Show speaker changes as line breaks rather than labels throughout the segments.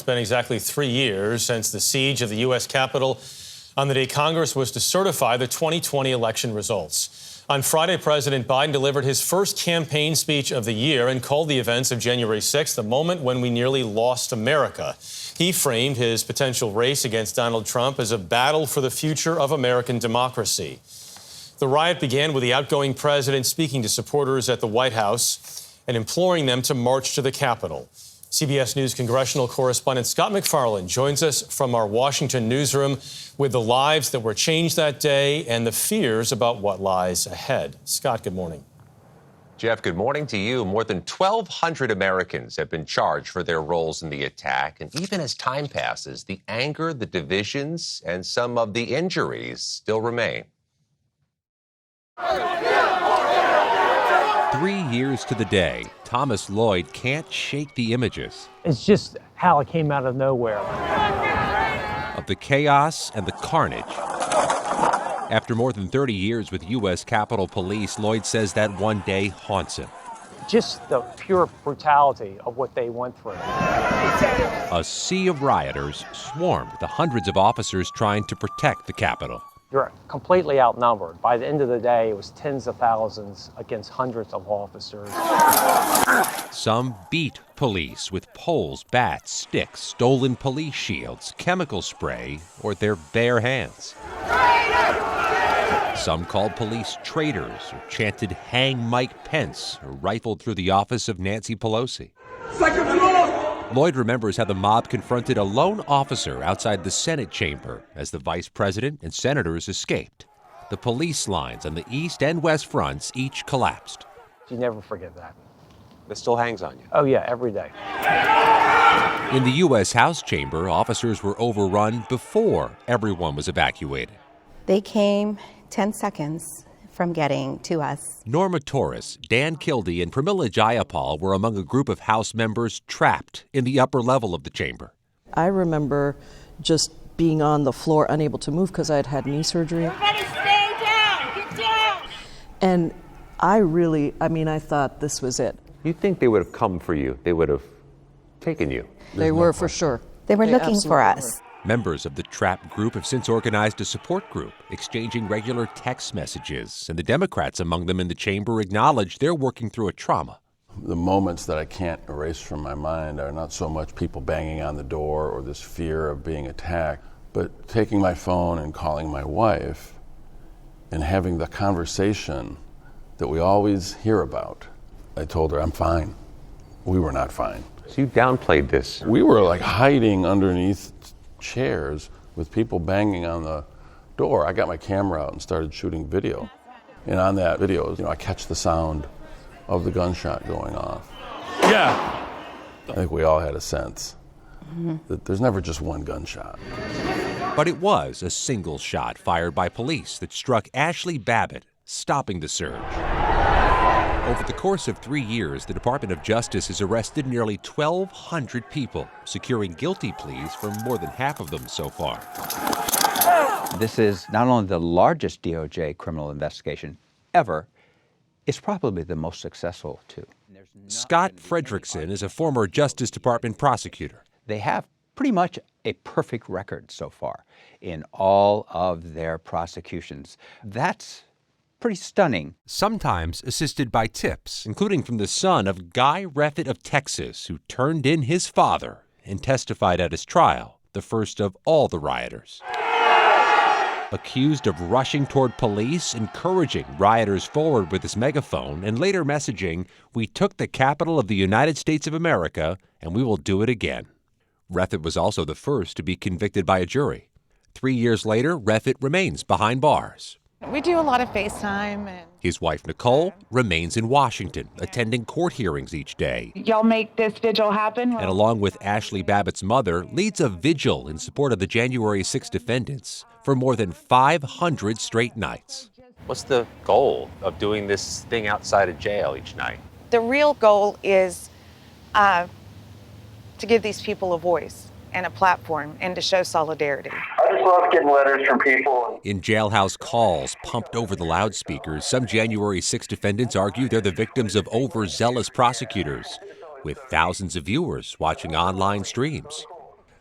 It's been exactly 3 years since the siege of the U.S. Capitol on the day Congress was to certify the 2020 election results. On Friday, President Biden delivered his first campaign speech of the year and called the events of January 6th the moment when we nearly lost America. He framed his potential race against Donald Trump as a battle for the future of American democracy. The riot began with the outgoing president speaking to supporters at the White House and imploring them to march to the Capitol. CBS News congressional correspondent Scott MacFarlane joins us from our Washington newsroom with the lives that were changed that day and the fears about what lies ahead. Scott, good morning.
Jeff, good morning to you. More than 1,200 Americans have been charged for their roles in the attack. And even as time passes, the anger, the divisions, and some of the injuries still remain.
3 years to the day, Thomas Lloyd can't shake the images.
It's just how it came out of nowhere.
Of the chaos and the carnage. After more than 30 years with U.S. Capitol Police, Lloyd says that one day haunts him.
Just the pure brutality of what they went through.
A sea of rioters swarmed the hundreds of officers trying to protect the Capitol.
You're completely outnumbered. By the end of the day, it was tens of thousands against hundreds of officers.
Some beat police with poles, bats, sticks, stolen police shields, chemical spray, or their bare hands. Some called police traitors, or chanted "Hang Mike Pence," or rifled through the office of Nancy Pelosi.
Second floor!
Lloyd remembers how the mob confronted a lone officer outside the Senate chamber as the vice president and senators escaped. The police lines on the east and west fronts each collapsed.
You never forget that.
That still hangs on you.
Oh, yeah, every day.
In the U.S. House chamber, officers were overrun before everyone was evacuated.
They came 10 seconds from getting to us.
Norma Torres, Dan Kildee, and Pramila Jayapal were among a group of House members trapped in the upper level of the chamber.
I remember just being on the floor, unable to move because I had had knee surgery.
Everybody stay down! Get down!
And I thought this was it.
You think they would have come for you? They would have taken you?
They were for sure.
They were looking for
absolutely
us.
were.
Members of the trapped group have since organized a support group, exchanging regular text messages, and the Democrats among them in the chamber acknowledge they're working through a trauma.
The moments that I can't erase from my mind are not so much people banging on the door or this fear of being attacked, but taking my phone and calling my wife and having the conversation that we always hear about. I told her I'm fine. We were not fine.
So you downplayed this.
We were like hiding underneath chairs with people banging on the door. I got my camera out and started shooting video. And on that video, I catch the sound of the gunshot going off.
Yeah.
I think we all had a sense that there's never just one gunshot.
But it was a single shot fired by police that struck Ashley Babbitt, stopping the surge. Over the course of 3 years, the Department of Justice has arrested nearly 1,200 people, securing guilty pleas for more than half of them so far.
This is not only the largest DOJ criminal investigation ever, it's probably the most successful, too.
Scott Frederickson is a former Justice Department prosecutor.
They have pretty much a perfect record so far in all of their prosecutions. That's pretty stunning.
Sometimes assisted by tips, including from the son of Guy Reffitt of Texas, who turned in his father and testified at his trial, the first of all the rioters. Accused of rushing toward police, encouraging rioters forward with his megaphone, and later messaging, "We took the capital of the United States of America, and we will do it again." Reffitt was also the first to be convicted by a jury. 3 years later, Reffitt remains behind bars.
We do a lot of FaceTime. And
His wife, Nicole, remains in Washington, attending court hearings each day.
y'all make this vigil happen.
And along with Ashley Babbitt's mother, leads a vigil in support of the January 6 defendants for more than 500 straight nights.
What's the goal of doing this thing outside of jail each night?
The real goal is to give these people a voice and a platform and to show solidarity.
I just love getting letters from people.
In jailhouse calls pumped over the loudspeakers, some January 6 defendants argue they're the victims of overzealous prosecutors, with thousands of viewers watching online streams.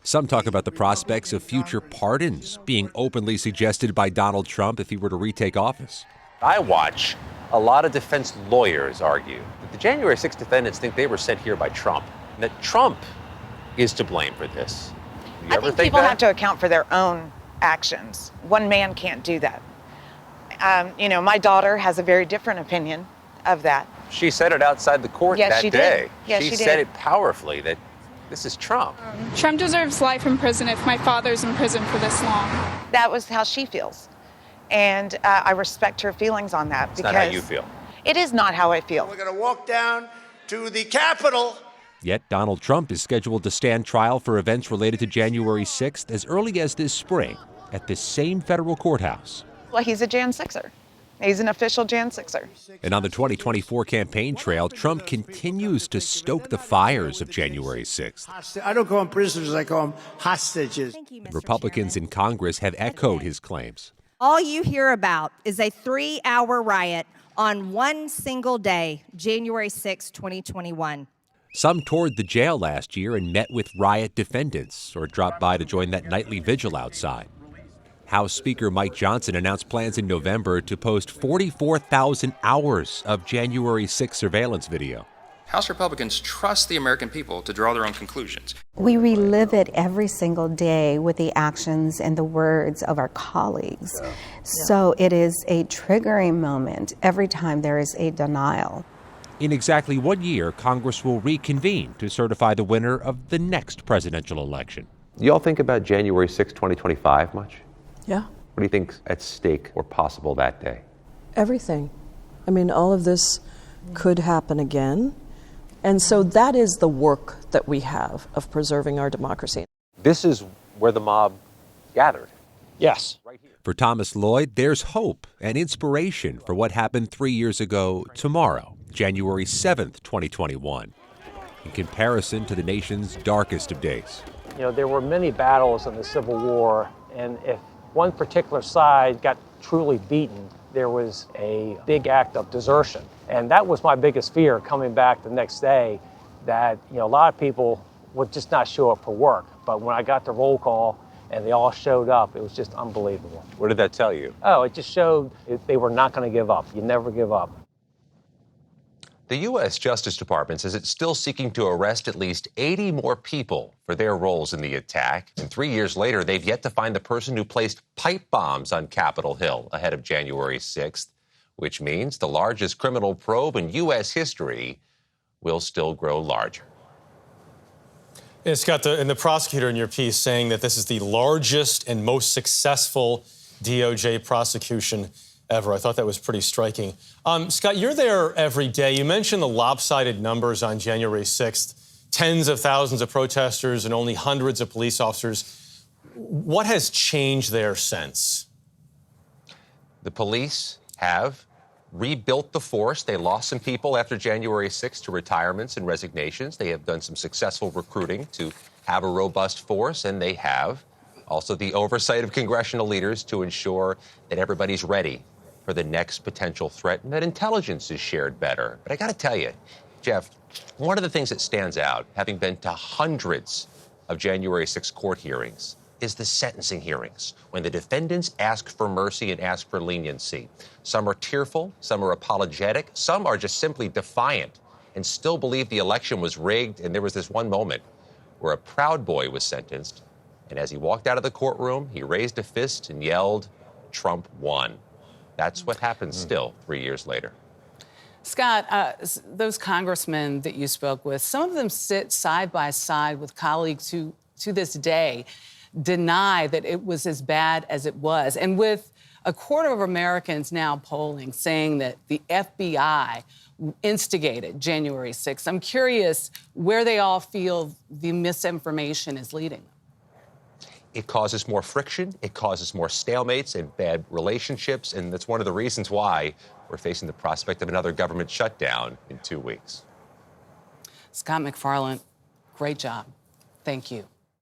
Some talk about the prospects of future pardons being openly suggested by Donald Trump if he were to retake office.
I watch a lot of defense lawyers argue that the January 6th defendants think they were sent here by Trump, and that Trump is to blame for this. You ever
think
think
people
that?
have to account for their own actions. One man can't do that. My daughter has a very different opinion of that.
She said it outside the court
Yes,
that
she
day.
did. Yes, she
said
did.
it powerfully that this is Trump.
Trump deserves life in prison if my father's in prison for this long.
That was how she feels. And I respect her feelings on that.
It's not how you feel.
It is not how I feel.
We're going to walk down to the Capitol.
Yet Donald Trump is scheduled to stand trial for events related to January 6th as early as this spring at this same federal courthouse.
Well, he's a Jan 6er. He's an official Jan 6er.
And on the 2024 campaign trail, Trump continues to stoke the fires of January 6th.
I don't call them prisoners, I call them hostages.
Republicans in Congress have echoed his claims.
All you hear about is a 3-hour riot on one single day, January 6, 2021.
Some toured the jail last year and met with riot defendants or dropped by to join that nightly vigil outside. House Speaker Mike Johnson announced plans in November to post 44,000 hours of January 6 surveillance video.
House Republicans trust the American people to draw their own conclusions.
We relive it every single day with the actions and the words of our colleagues. So it is a triggering moment every time there is a denial.
In exactly 1 year, Congress will reconvene to certify the winner of the next presidential election.
You all think about January 6, 2025 much?
Yeah,
What do you think's at stake or possible that day?
everything. I mean, all of this could happen again. And so that is the work that we have of preserving our democracy.
This is where the mob gathered.
Yes.
For Thomas Lloyd, there's hope and inspiration for what happened 3 years ago tomorrow, January 7th, 2021, in comparison to the nation's darkest of days.
There were many battles in the Civil War, and if one particular side got truly beaten, there was a big act of desertion. And that was my biggest fear coming back the next day, that a lot of people would just not show up for work. But when I got the roll call and they all showed up, it was just unbelievable.
What did that tell you?
Oh, it just showed they were not going to give up. You never give up.
The U.S. Justice Department says it's still seeking to arrest at least 80 more people for their roles in the attack. And 3 years later, they've yet to find the person who placed pipe bombs on Capitol Hill ahead of January 6th, which means the largest criminal probe in U.S. history will still grow larger.
Yeah, Scott, and the prosecutor in your piece saying that this is the largest and most successful DOJ prosecution ever. I thought that was pretty striking. Scott, you're there every day. You mentioned the lopsided numbers on January 6th, tens of thousands of protesters and only hundreds of police officers. What has changed there since?
The police have rebuilt the force. They lost some people after January 6th to retirements and resignations. They have done some successful recruiting to have a robust force, and they have also the oversight of congressional leaders to ensure that everybody's ready for the next potential threat and that intelligence is shared better. But I got to tell you, Jeff, one of the things that stands out, having been to hundreds of January 6 court hearings, is the sentencing hearings, when the defendants ask for mercy and ask for leniency. Some are tearful, some are apologetic, some are just simply defiant and still believe the election was rigged. And there was this one moment where a Proud Boy was sentenced, and as he walked out of the courtroom, he raised a fist and yelled, "Trump won." That's what happens still 3 years later.
Scott, those congressmen that you spoke with, some of them sit side by side with colleagues who, to this day, deny that it was as bad as it was. And with a quarter of Americans now polling saying that the FBI instigated January 6th, I'm curious where they all feel the misinformation is leading.
It causes more friction, it causes more stalemates and bad relationships, and that's one of the reasons why we're facing the prospect of another government shutdown in 2 weeks.
Scott MacFarlane, great job. Thank you.